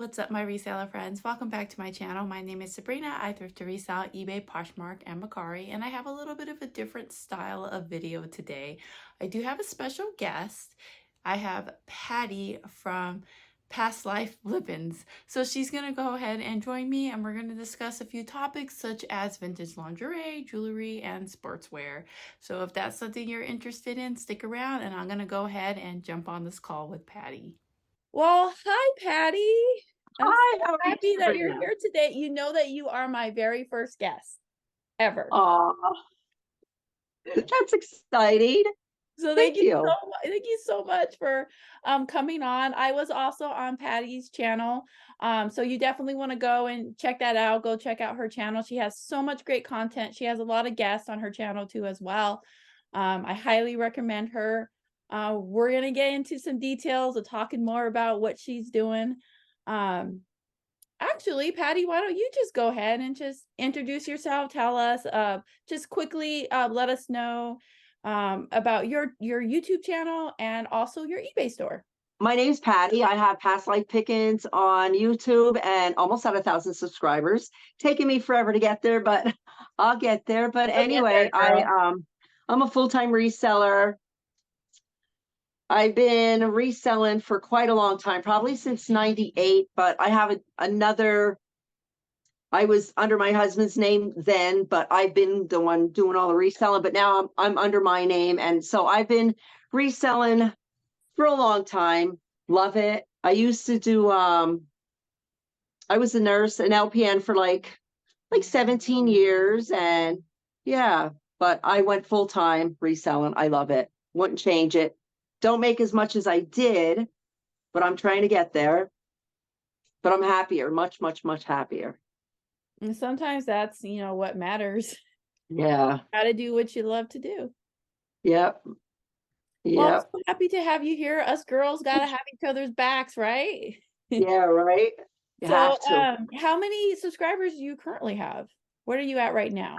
What's up, my reseller friends? Welcome back to my channel. My name is Sabrina. I thrift to resell eBay, Poshmark, and Mercari, and I have a little bit of a different style of video today. I do have a special guest. I have Patty from Past Life Pickins. So she's going to go ahead and join me, and we're going to discuss a few topics such as vintage lingerie, jewelry, and sportswear. So if that's something you're interested in, stick around, and I'm going to go ahead and jump on this call with Patty. Well, hi, Patty. I'm Hi, so how are you, happy that you're Sabrina? here today. You know that you are my very first guest ever. Aw, that's exciting. So Thank you. thank you so much for coming on. I was also on Patty's channel. So you definitely want to go and check that out. Go check out her channel. She has so much great content. She has a lot of guests on her channel too as well. I highly recommend her. We're gonna get into some details of talking more about what she's doing. Actually, Patty, why don't you just go ahead and just introduce yourself? Tell us, just quickly, let us know about your YouTube channel and also your eBay store. My name's Patty. I have Past Life Pickins on YouTube and almost at 1,000 subscribers. Taking me forever to get there, but I'll get there. But You'll get anyway, there, girl. I'm a full-time reseller. I've been reselling for quite a long time, probably since 98, but I have I was under my husband's name then, but I've been the one doing all the reselling, but now I'm under my name. And so I've been reselling for a long time. Love it. I used to do I was a nurse, an LPN for like 17 years, and yeah, but I went full time reselling. I love it. Wouldn't change it. Don't make as much as I did, but I'm trying to get there. But I'm happier, much, much, much happier. And sometimes that's, what matters. Yeah. Gotta do what you love to do. Yep. Well, I'm Yep. so happy to have you here. Us girls gotta have each other's backs, right? Yeah, right. You So, have to. how many subscribers do you currently have? What are you at right now?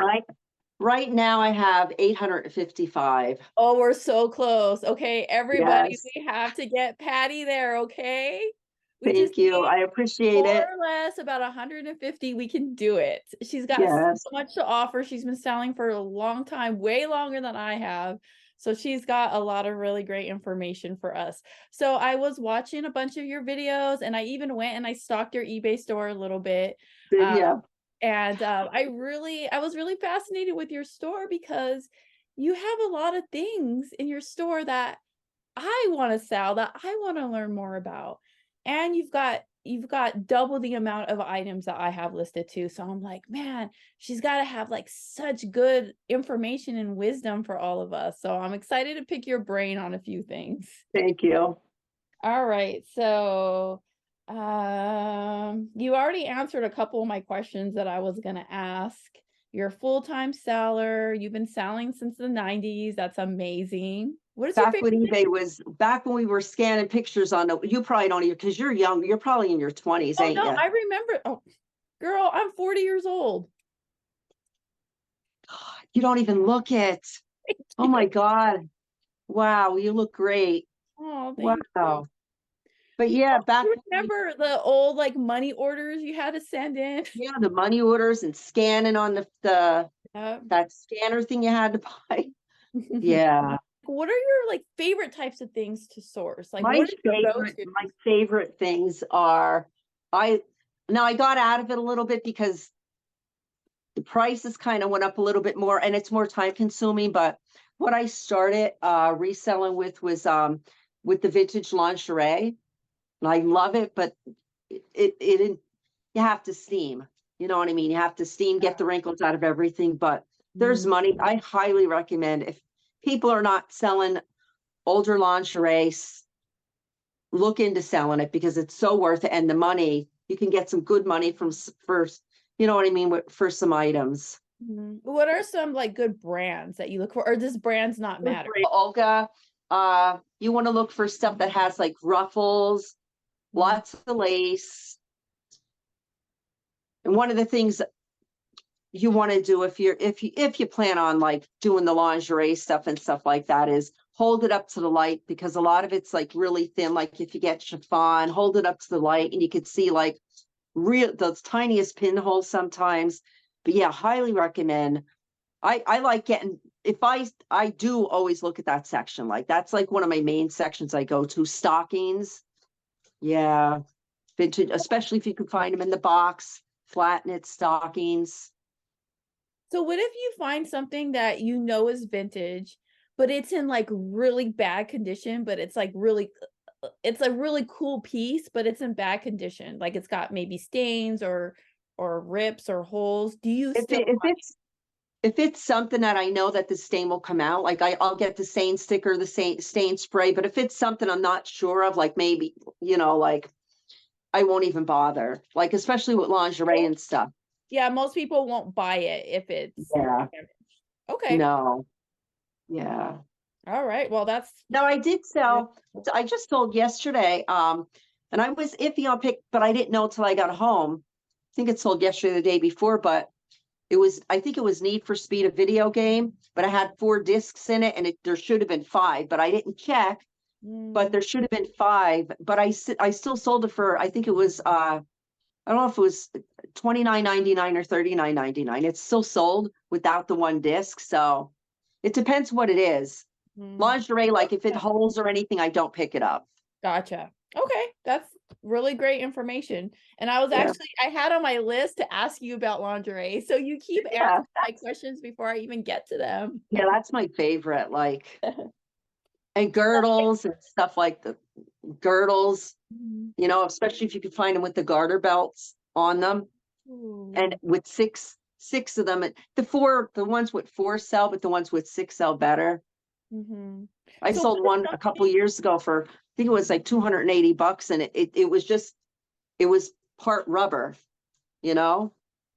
Right now I have 855. Oh, we're so close. Okay, everybody, Yes. we have to get Patty there, okay? We just Thank you. need I appreciate more it. or less about 150. We can do it. She's got so Yes. much to offer. She's been selling for a long time, way longer than I have. So she's got a lot of really great information for us. So I was watching a bunch of your videos, and I even went and I stalked your eBay store a little bit. Yeah. And I was really fascinated with your store because you have a lot of things in your store that I want to sell, that I want to learn more about. And you've got double the amount of items that I have listed too. So I'm like, man, she's got to have like such good information and wisdom for all of us. So I'm excited to pick your brain on a few things. Thank you. All right. So you already answered a couple of my questions that I was gonna ask. You're a full-time seller. You've been selling since the 90s. That's amazing. What is your Back when favorite? eBay was back when we were scanning pictures on the, you probably don't even, because you're young, you're probably in your 20s, Oh ain't no, you? I remember. Oh, girl, I'm 40 years old. You don't even look it. Thank Oh my you. God. Wow, you look great. Oh, thank you. Wow. But yeah, back You when we, remember the old like money orders you had to send in? yeah, the money orders and scanning on the Yep. that scanner thing you had to buy. Yeah. What are your like favorite types of things to source? Like My what is your favorite, go-to? my favorite things are I now I got out of it a little bit because the prices kind of went up a little bit more and it's more time consuming. But what I started reselling with with the vintage lingerie. And I love it, but it you have to steam. You know what I mean? You have to steam, get the wrinkles out of everything. But there's money. I highly recommend if people are not selling older lingerie, look into selling it because it's so worth it. And the money, you can get some good money from first, you know what I mean, for some items. What are some like good brands that you look for, or does brands not matter? Olga, you want to look for stuff that has like ruffles, lots of lace. And one of the things you want to do if you plan on like doing the lingerie stuff and stuff like that is hold it up to the light, because a lot of it's like really thin. Like if you get chiffon, hold it up to the light and you could see like real, those tiniest pinholes sometimes. But yeah, highly recommend. I like getting, if I do always look at that section. Like that's like one of my main sections I go to. Stockings. Yeah. Vintage, especially if you can find them in the box, flat knit stockings. So what if you find something that you know is vintage, but it's in like really bad condition, but it's like really, it's a really cool piece, but it's in bad condition. Like it's got maybe stains or rips or holes. Do you If still it, if it's something that I know that the stain will come out, like I'll get the stain sticker, the stain spray. But if it's something I'm not sure of, like maybe, like I won't even bother. Like especially with lingerie and stuff. Yeah, most people won't buy it if it's Yeah. damaged. Okay. No. Yeah. All right. Well, that's No, I did sell. I just sold yesterday. And I was iffy on pick, but I didn't know till I got home. I think it sold yesterday, the day before, but I think it was Need for Speed, a video game, but I had 4 discs in it, and there should have been 5, but I didn't check. But there should have been 5. But I still sold it for, I think it was I don't know if it was $29.99 or $39.99. It's still sold without the 1 disc. So it depends what it is. Lingerie, like if it holds or anything, I don't pick it up. Gotcha. Okay, that's really great information. And I was Yeah. actually, I had on my list to ask you about lingerie. So you keep Yeah. answering my questions before I even get to them. Yeah, that's my favorite. Like, and girdles and stuff like the girdles, especially if you can find them with the garter belts on them. And with six of them, the ones with 4 sell, but the ones with 6 sell better. I So sold one a couple years ago for, I think it was like $280, and it was part rubber, It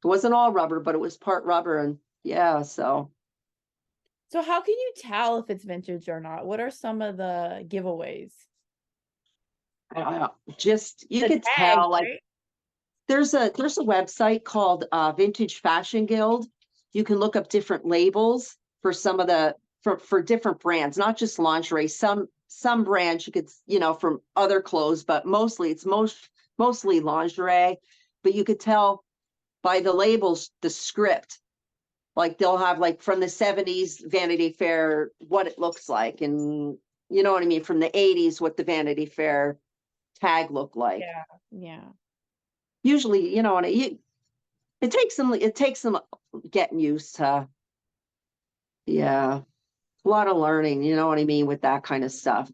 wasn't all rubber, but it was part rubber, and yeah, so. So how can you tell if it's vintage or not? What are some of the giveaways? I don't know, just you The could tag, tell, like right? there's a website called Vintage Fashion Guild. You can look up different labels for some of the for different brands, not just lingerie. Some brands you could, from other clothes, but mostly it's mostly lingerie. But you could tell by the labels, the script. Like they'll have like from the 70s Vanity Fair what it looks like, and you know what I mean, from the 80s what the Vanity Fair tag looked like. Yeah, yeah. Usually, it takes them getting used to. Yeah, a lot of learning, you know what I mean, with that kind of stuff.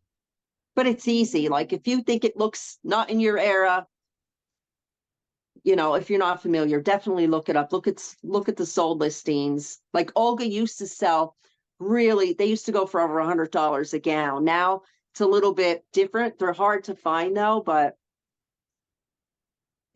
But it's easy. Like if you think it looks not in your era, if you're not familiar, definitely look it up. Look at the sold listings. Like Olga used to sell, really, they used to go for over $100 a gown. Now it's a little bit different. They're hard to find though, but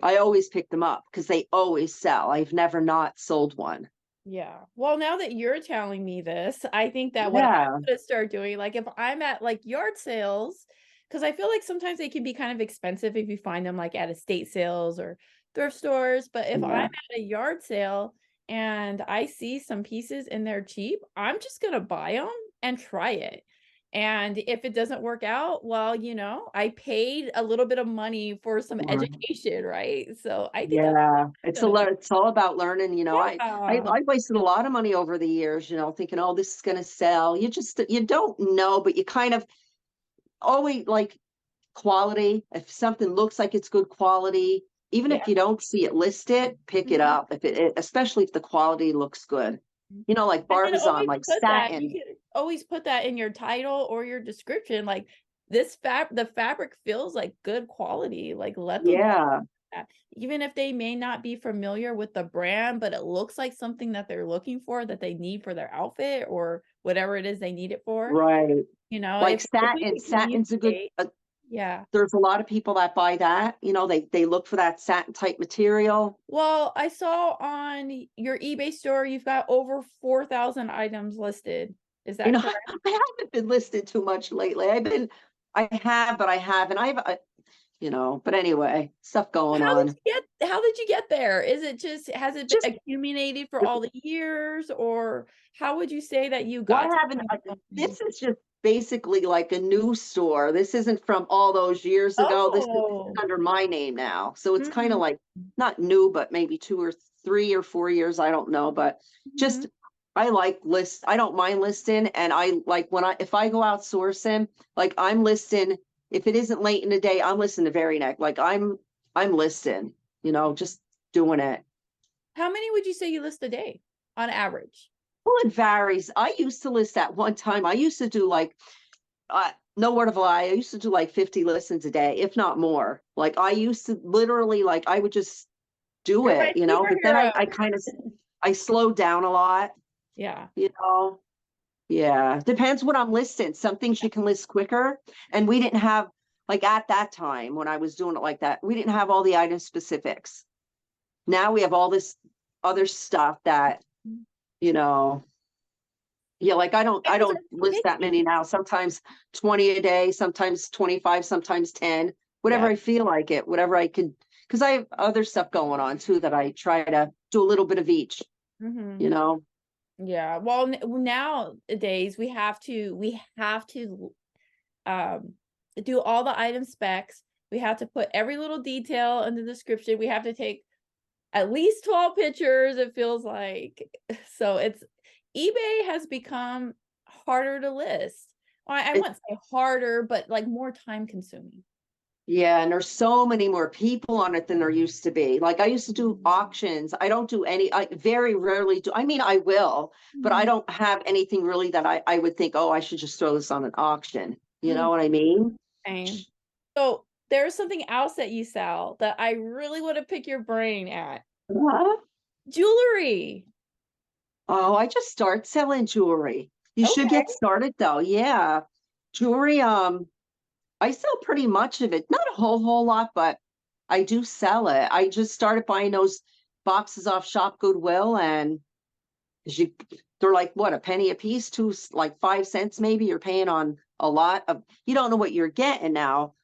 I always pick them up because they always sell. I've never not sold one. Yeah. Well, now that you're telling me this, I think that what Yeah. I'm gonna start doing, like if I'm at like yard sales, because I feel like sometimes they can be kind of expensive if you find them like at estate sales or thrift stores. But if I'm Yeah. at a yard sale and I see some pieces and they're cheap, I'm just gonna buy them and try it. And if it doesn't work out, well, I paid a little bit of money for some Mhm. education, right? So I think that's Yeah. what I'm gonna do. It's all about learning. Yeah. I wasted a lot of money over the years, thinking, oh, this is gonna sell. You don't know, but you kind of always like quality. If something looks like it's good quality, even Yeah. if you don't see it listed, pick it Mhm. up. If especially if the quality looks good. Like And then Barbizon, always like put that, you satin. can always put that in your title or your description, like the fabric feels like good quality, like let them know Yeah. that. Even if they may not be familiar with the brand, but it looks like something that they're looking for, that they need for their outfit or whatever it is they need it for. Right. Like If we satin. can Satin's a good. communicate, yeah. There's a lot of people that buy that. They look for that satin type material. Well, I saw on your eBay store, you've got over 4,000 items listed. Is You that know, correct? I haven't been listed too much lately. I have, but I haven't. But anyway, stuff going on. How did you get there? Is it just has it been Just, accumulated for all the years, or how would you say that you well, got to I haven't, the point? this is just, basically like a new store. This isn't from all those years ago. This is Oh. under my name now. So it's kind of Mhm. like not new, but maybe 2 or 3 or 4 years. I don't know. But Mhm. just I like list. I don't mind listing. And I like when if I go out sourcing, like I'm listing, if it isn't late in the day, I'm listing the very next. Like I'm listing, just doing it. How many would you say you list a day on average? Well, it varies. I used to list at one time. I used to do like no word of a lie. I used to do like 50 listens a day, if not more. Like I used to literally like I would just do You're my it, but then superhero. I kind of I slowed down a lot, Yeah. you know. Yeah. Depends what I'm listing. Some things you can list quicker. And we didn't have like at that time when I was doing it like that, we didn't have all the item specifics. Now we have all this other stuff that, Mhm. you know, yeah, like I Guys don't are list that picky. many now. Sometimes 20 a day, sometimes 25, sometimes 10, whatever Yeah. I feel like it, whatever I could, because I have other stuff going on too that I try to do a little bit of each, Mhm. you know? Yeah. Well, nowadays we have to um do all the item specs. We have to put every little detail in the description. We have to take at least 12 pictures, it feels like. So it's eBay has become harder to list. Well, I It, wouldn't say harder, but like more time consuming. yeah, and there's so many more people on it than there used to be. Like I used to do auctions. I don't do any, I very rarely do. I mean, I will, but I Mhm. don't have anything really that I would think, oh, I should just throw this on an auction. You Mm, know what I mean? same. So there's something else that you sell that I really want to pick your brain at. Huh? Jewelry. Oh, I just start selling jewelry. You should Okay. get started though. Yeah. Jewelry, I sell pretty much of it. Not a whole lot, but I do sell it. I just started buying those boxes off Shop Goodwill and you they're like what, a penny a piece, like 5 cents maybe. You're paying on a lot of you don't know what you're getting now.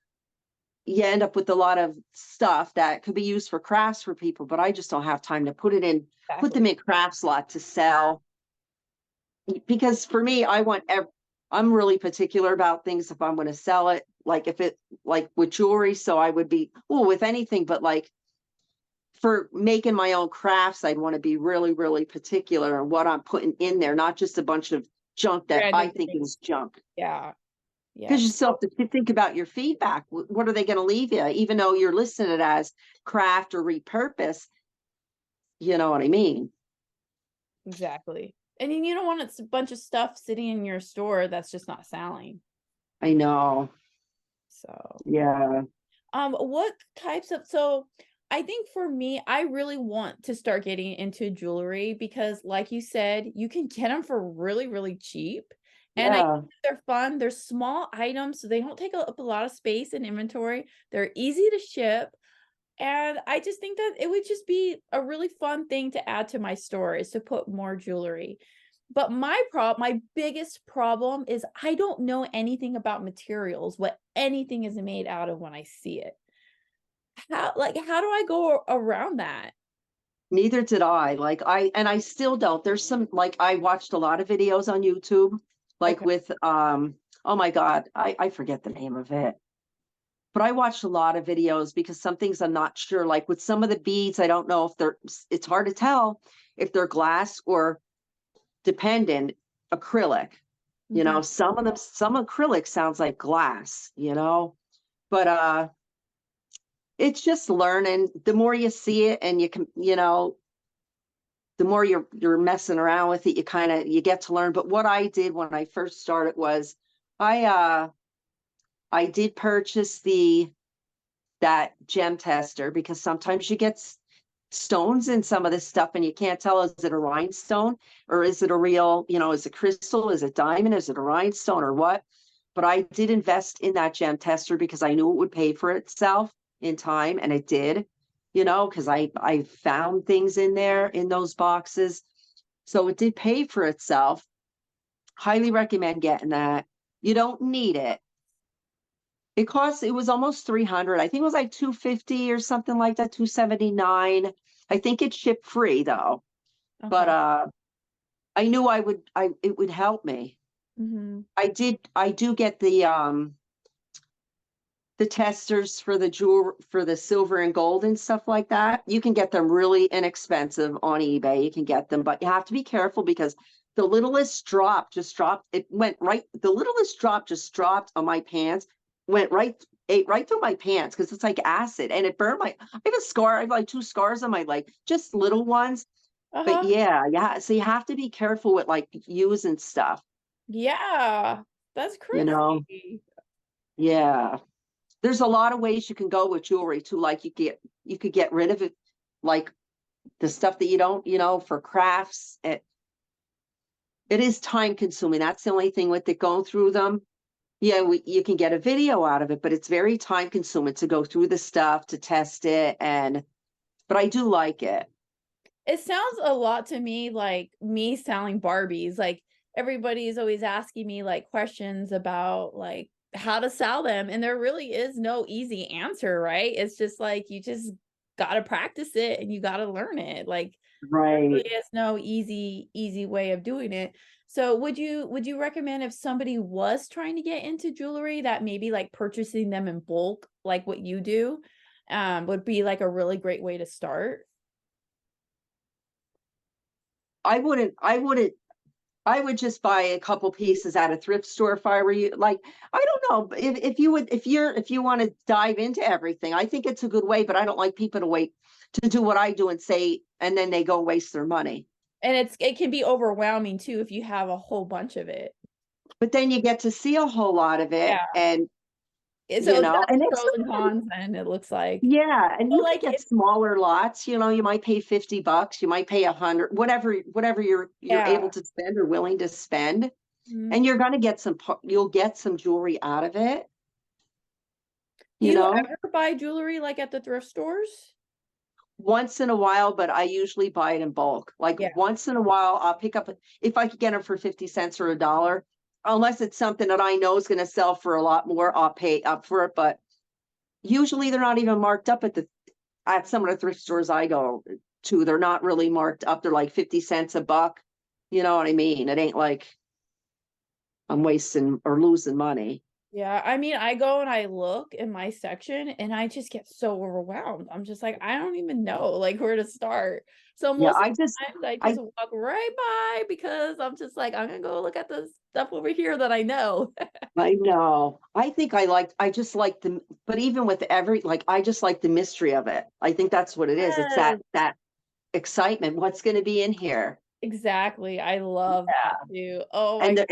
You end up with a lot of stuff that could be used for crafts for people, but I just don't have time to put them Exactly. in craft slot to sell because for me, I'm really particular about things if I'm going to sell it. Like if it like with jewelry, so I would be well with anything, but like for making my own crafts, I'd want to be really, really particular on what I'm putting in there, not just a bunch of junk that I Random think things. is junk. Yeah. Because Yes. you still have to think about your feedback. What are they going to leave you? Even though you're listing it as craft or repurpose, you know what I mean? Exactly. And then you don't want a bunch of stuff sitting in your store that's just not selling. I know. So, Yeah. what types of so I think for me, I really want to start getting into jewelry because like you said, you can get them for really, really cheap. And I think Yeah. they're fun. They're small items, so they don't take up a lot of space in inventory. They're easy to ship. And I just think that it would just be a really fun thing to add to my store is to put more jewelry. But my biggest problem is I don't know anything about materials, what anything is made out of when I see it. How do I go around that? Neither did I. And I still don't. There's some, like, I watched a lot of videos on YouTube, like Okay. with, oh my God, I forget the name of it. But I watched a lot of videos because some things I'm not sure. Like with some of the beads, I don't know if it's hard to tell if they're glass or dependent acrylic. Mhm. Some acrylic sounds like glass, but it's just learning. The more you see it and you can, the more you're messing around with it, you get to learn. But what I did when I first started was I uh I did purchase the that gem tester because sometimes you get stones in some of this stuff and you can't tell, is it a rhinestone or is it a real, is it crystal, is it diamond, is it a rhinestone or what? But I did invest in that gem tester because I knew it would pay for itself in time, and it did, because I found things in there in those boxes. So it did pay for itself. Highly recommend getting that. You don't need it. It was almost 300. I think it was like 250 or something like that, 279. I think it's ship free though. But Okay. I knew it would help me. Mm-hmm. I do get the testers for the for the silver and gold and stuff like that. You can get them really inexpensive on eBay. You can get them, but you have to be careful because the littlest drop just dropped. It went right. The littlest drop just dropped on my pants, went right, ate right through my pants because it's like acid and it burned my. I have a scar. I have like 2 scars on my leg, just little ones. But Uh-huh. yeah, yeah. So you have to be careful with like using stuff, Yeah, that's you know? crazy. Yeah. There's a lot of ways you can go with jewelry too. Like you could get rid of it, like the stuff that you don't, for crafts. It is time consuming. That's the only thing with it going through them. Yeah, you can get a video out of it, but it's very time consuming to go through the stuff to test it. But I do like it. It sounds a lot to me like me selling Barbies. Like everybody is always asking me like questions about like how to sell them, and there really is no easy answer, right? It's just like you just gotta practice it and you gotta learn it. Like there Right. really is no easy way of doing it. So would you recommend if somebody was trying to get into jewelry that maybe like purchasing them in bulk, like what you do, would be like a really great way to start? I wouldn't I would just buy a couple pieces at a thrift store if I were you. Like, I don't know if you would, if you want to dive into everything, I think it's a good way, but I don't like people to wait to do what I do and say, and then they go waste their money. And it can be overwhelming too if you have a whole bunch of it. But then you get to see a whole lot of it, Yeah. and So it's got and its it's pros and cons then, it looks like. yeah, and But you can like get if smaller lots. You might pay $50, you might pay 100, whatever you're able yeah. to spend or willing to spend, Mhm. and you're going to get you'll get some jewelry out of it. Do You you know. ever buy jewelry like at the thrift stores? Once in a while, but I usually buy it in bulk. Like Yeah. once in a while, I'll pick up if I could get them for 50 cents or $1, unless it's something that I know is going to sell for a lot more, I'll pay up for it. But usually they're not even marked up at some of the thrift stores I go to. They're not really marked up. They're like 50 cents a buck. You know what I mean? It ain't like I'm wasting or losing money. Yeah, I mean, I go and I look in my section and I just get so overwhelmed. I'm just like, I don't even know like where to start. So Yeah, most of the times I I just walk right by because I'm just like, I'm gonna go look at the stuff over here that I know. I know. I just like but even with like, I just like the mystery of it. I think that's what it is. It's Yes, that excitement. What's going to be in here? exactly. I love that Yeah. too. Oh my And God,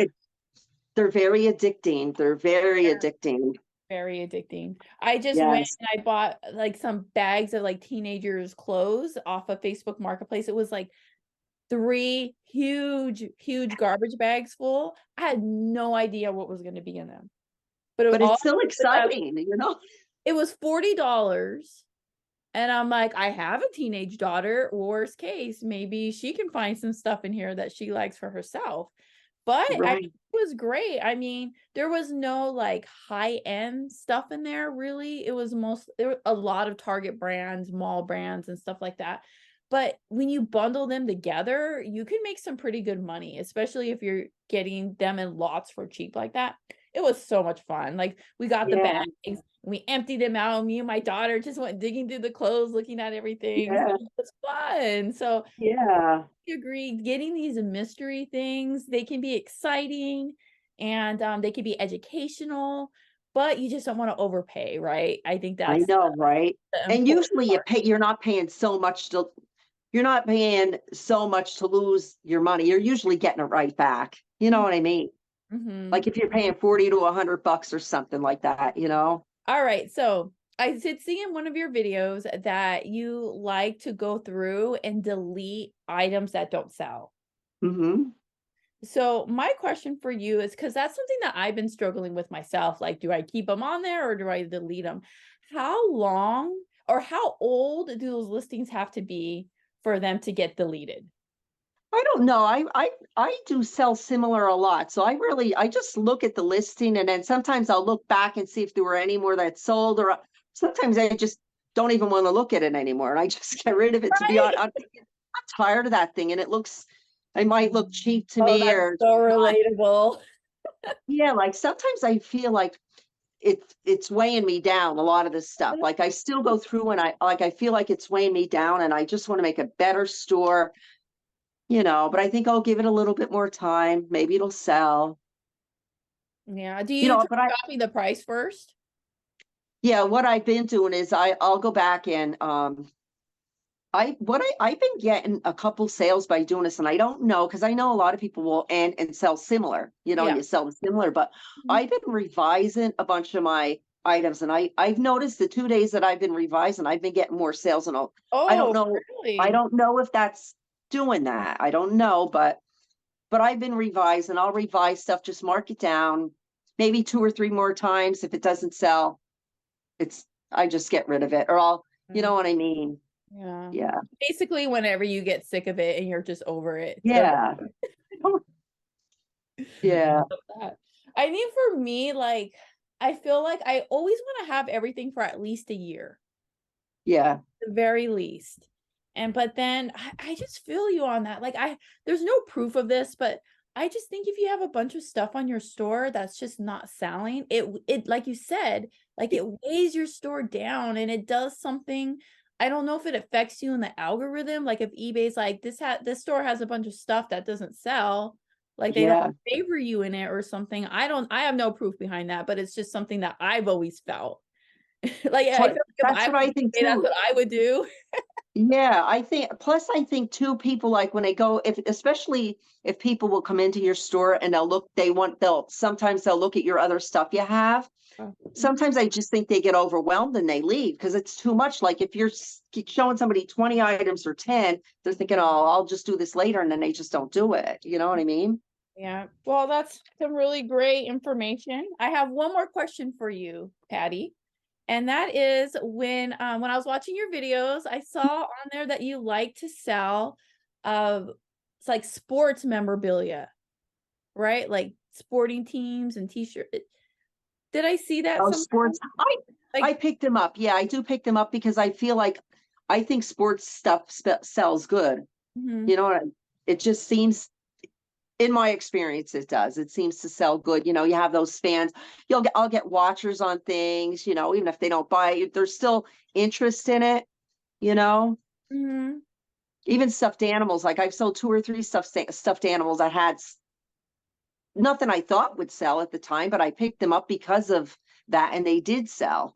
they're very addicting. They're very addicting. very addicting. I just went Yes. and I bought like some bags of like teenagers' clothes off of Facebook Marketplace. It was like 3 huge garbage bags full. I had no idea what was gonna be in them, but But all it's still exciting. it was $40, and I'm like, "I have a teenage daughter, worst case, maybe she can find some stuff in here that she likes for herself." But Right. it was great. I mean, there was no, like, high-end stuff in there, really. It was there were a lot of Target brands, mall brands, and stuff like that. But when you bundle them together, you can make some pretty good money, especially if you're getting them in lots for cheap like that. It was so much fun. Like, we got the Yeah. bags, we emptied them out. Me and my daughter just went digging through the clothes, looking at everything. Yeah. It was fun. So Yeah. agree. Getting these mystery things, they can be exciting and they can be educational, but you just don't want to overpay, right? I think I that's know, right? the And important usually part. you're not paying so much to lose your money. You're usually getting it right back. You know what I mean? Mm-hmm. Like if you're paying 40 to $100 or something like that. All right. So I did see in one of your videos that you like to go through and delete items that don't sell. Hmm. So my question for you is because that's something that I've been struggling with myself. Like, do I keep them on there or do I delete them? How long or how old do those listings have to be for them to get deleted? I don't know. I do sell similar a lot. So I just look at the listing and then sometimes I'll look back and see if there were any more that sold or sometimes I just don't even want to look at it anymore. And I just get rid of it to be honest. Right. I'm tired of that thing and it might look cheap to Oh, me that's or so not. relatable. Yeah, like sometimes I feel like it's weighing me down, a lot of this stuff. Like I still go through and I feel like it's weighing me down and I just want to make a better store, but I think I'll give it a little bit more time. Maybe it'll sell. Yeah. Do you try But to copy the price first? yeah, what I've been doing is I'll go back and I've been getting a couple sales by doing this, and I don't know because I know a lot of people will and sell similar. Yeah. You sell similar, but Mhm. I've been revising a bunch of my items, and I've noticed the 2 days that I've been revising, I've been getting more sales, and I don't Oh, know, I really? don't know if that's doing that. I don't know, but I've been revising. I'll revise stuff, just mark it down, maybe 2 or 3 more times. If it doesn't sell, it's I just get rid of it, or you Mm, know what I mean? yeah. Yeah, Basically, whenever you get sick of it and you're just over it. yeah. Yeah, That. I think for me, like, I feel like I always want to have everything for at least a year, yeah, the very least. And but then I just feel you on that. Like there's no proof of this, but I just think if you have a bunch of stuff on your store that's just not selling, it like you said, like it weighs your store down and it does something. I don't know if it affects you in the algorithm. Like if eBay's like this store has a bunch of stuff that doesn't sell, like they don't yeah. favor you in it or something. I have no proof behind that, but it's just something that I've always felt. Like I Plu feel like if That's I what was I think eBay, that's too. what I would do. Yeah, I think too, people like when they go, if especially if people will come into your store and they'll sometimes they'll look at your other stuff you have. Oh, mhm. Sometimes I just think they get overwhelmed and they leave because it's too much. Like if you're showing somebody 20 items or 10, they're thinking, oh, I'll just do this later. And then they just don't do it. You know what I mean? Yeah. Well, that's some really great information. I have one more question for you, Patty. And that is when I was watching your videos, I saw on there that you like to sell it's like sports memorabilia, right? Like sporting teams and t-shirt. Did I see that Oh, somewhere? sports. I Like, picked them up. Yeah, I do pick them up because I feel like I think sports stuff sells good. mhm. You know, it just seems, in my experience, it does. It seems to sell good. You have those fans. I'll get watchers on things. Even if they don't buy it, there's still interest in it. You know, Mhm. even stuffed animals. Like I've sold 2 or 3 stuffed animals. I had nothing I thought would sell at the time, but I picked them up because of that, and they did sell.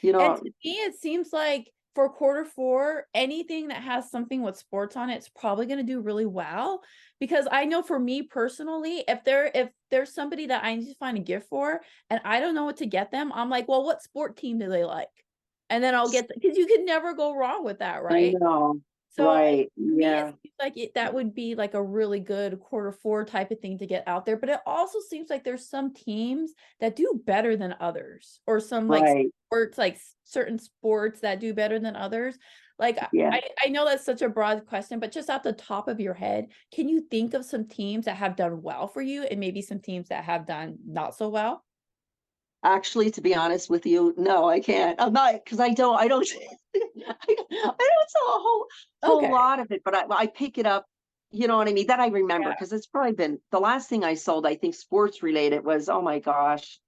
You And know, to me, it seems like for quarter 4, anything that has something with sports on it's probably going to do really well. Because I know for me personally, if there's somebody that I need to find a gift for and I don't know what to get them, I'm like, well, what sport team do they like? And then I'll get because you can never go wrong with that, I right? know. So Right. for me, it Yeah. seems like that would be like a really good quarter 4 type of thing to get out there. But it also seems like there's some teams that do better than others, or some like Right. sports, like certain sports that do better than others. Like Yeah. I know that's such a broad question, but just off the top of your head, can you think of some teams that have done well for you and maybe some teams that have done not so well? Actually, to be honest with you, no, I can't. I'm not because I don't I don't sell a whole Okay. lot of it, but I pick it up, you know what I mean? That I remember Yeah. because it's probably been the last thing I sold, I think sports related was, oh my gosh,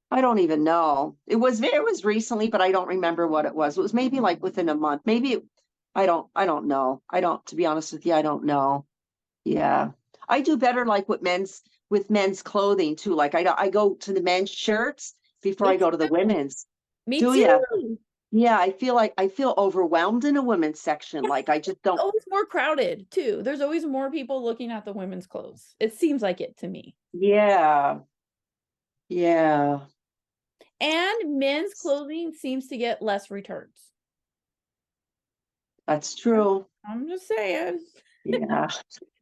I don't even know. It was recently, but I don't remember what it was. It was maybe like within a month. I don't know. I don't, to be honest with you, I don't know. Yeah. I do better like with men's clothing too. Like I go to the men's shirts before Me I go to the too. women's. Me Do ya? too. Yeah, I feel overwhelmed in a women's section. Like I just don't. Always more crowded too. There's always more people looking at the women's clothes. It seems like it to me. Yeah. Yeah. And men's clothing seems to get less returns. That's true. I'm just saying. Yeah.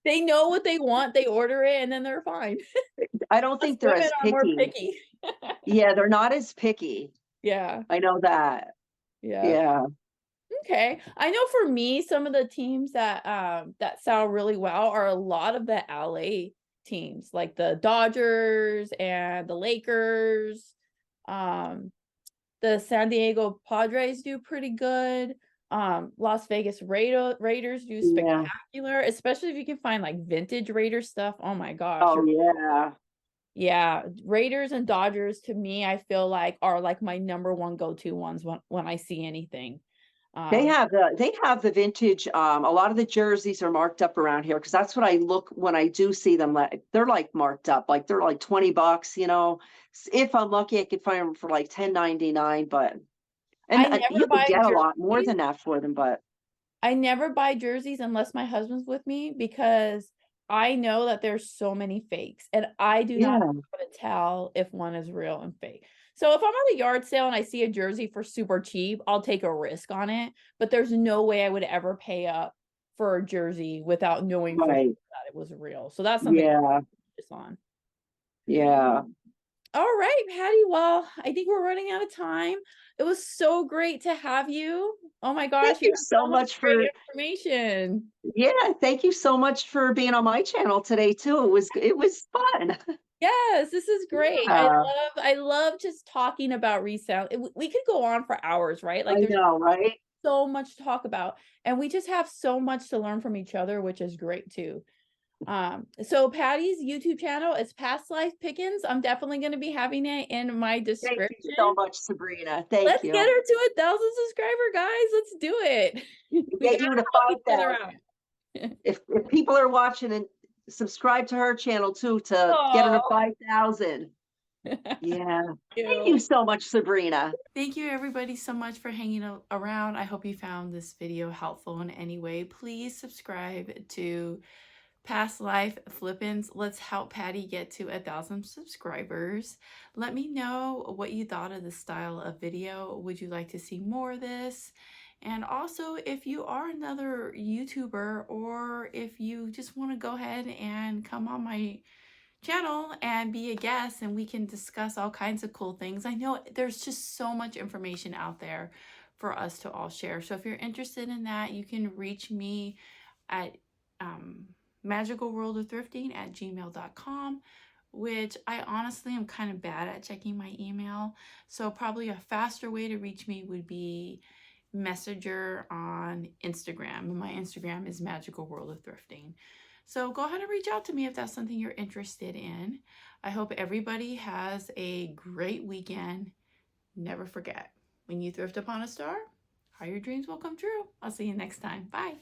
They know what they want, they order it, and then they're fine. I don't Us think they're women as are more picky. picky. Yeah, they're not as picky. Yeah, I know that. yeah. Yeah. Okay. I know for me, some of the teams that sell really well are a lot of the LA teams, like the Dodgers and the Lakers. Um, the San Diego Padres do pretty good. Las Vegas Raiders do Yeah. spectacular, especially if you can find like vintage Raider stuff. Oh my gosh. Oh, yeah. Yeah, Raiders and Dodgers to me, I feel like are like my number one go-to ones when I see anything. Um, They have the vintage, a lot of the jerseys are marked up around here because that's what I look when I do see them, like, they're, like, marked up, like, they're, like, 20 bucks, you know? If I'm lucky, I could find them for, like, 10.99, but I you never could buy get a lot more jerseys. than that for them, but I never buy jerseys unless my husband's with me because I know that there's so many fakes and I do not yeah, know how to tell if one is real and fake. So if I'm at a yard sale and I see a jersey for super cheap, I'll take a risk on it, but there's no way I would ever pay up for a jersey without knowing for sure right. that it was real. So that's something I'm Yeah, focused on. yeah. All right, Patty. Well, I think we're running out of time. It was so great to have you. Oh my Thank gosh, you you have so so much much great for information. yeah, thank you so much for being on my channel today too. It was fun. Yes, this is great. Yeah, I love just talking about resale. We could go on for hours, right? Like I there's know, right? so much to talk about, and we just have so much to learn from each other, which is great too. So Patty's YouTube channel is Past Life Pickins. I'm definitely going to be having it in my Thank you so description. much, Sabrina. Thank Let's get you. her to 1,000 subscriber, guys. Let's do it. We Get gotta you to help each other 5,000. out. If people are watching and subscribe to her channel too to get her to Oh, 5,000. Yeah. Thank you you. so much, Sabrina. Thank you everybody so much for hanging around. I hope you found this video helpful in any way. Please subscribe to Past Life Flippins. Let's help Patty get to 1,000 subscribers. Let me know what you thought of this style of video. Would you like to see more of this? And also, if you are another YouTuber or if you just want to go ahead and come on my channel and be a guest and we can discuss all kinds of cool things. I know there's just so much information out there for us to all share. So if you're interested in that, you can reach me at magicalworldofthrifting@gmail.com, which I honestly am kind of bad at checking my email. So probably a faster way to reach me would be Messenger on Instagram. And my Instagram is Magical World of Thrifting. So go ahead and reach out to me if that's something you're interested in. I hope everybody has a great weekend. Never forget, when you thrift upon a star, all your dreams will come true. I'll see you next time. Bye.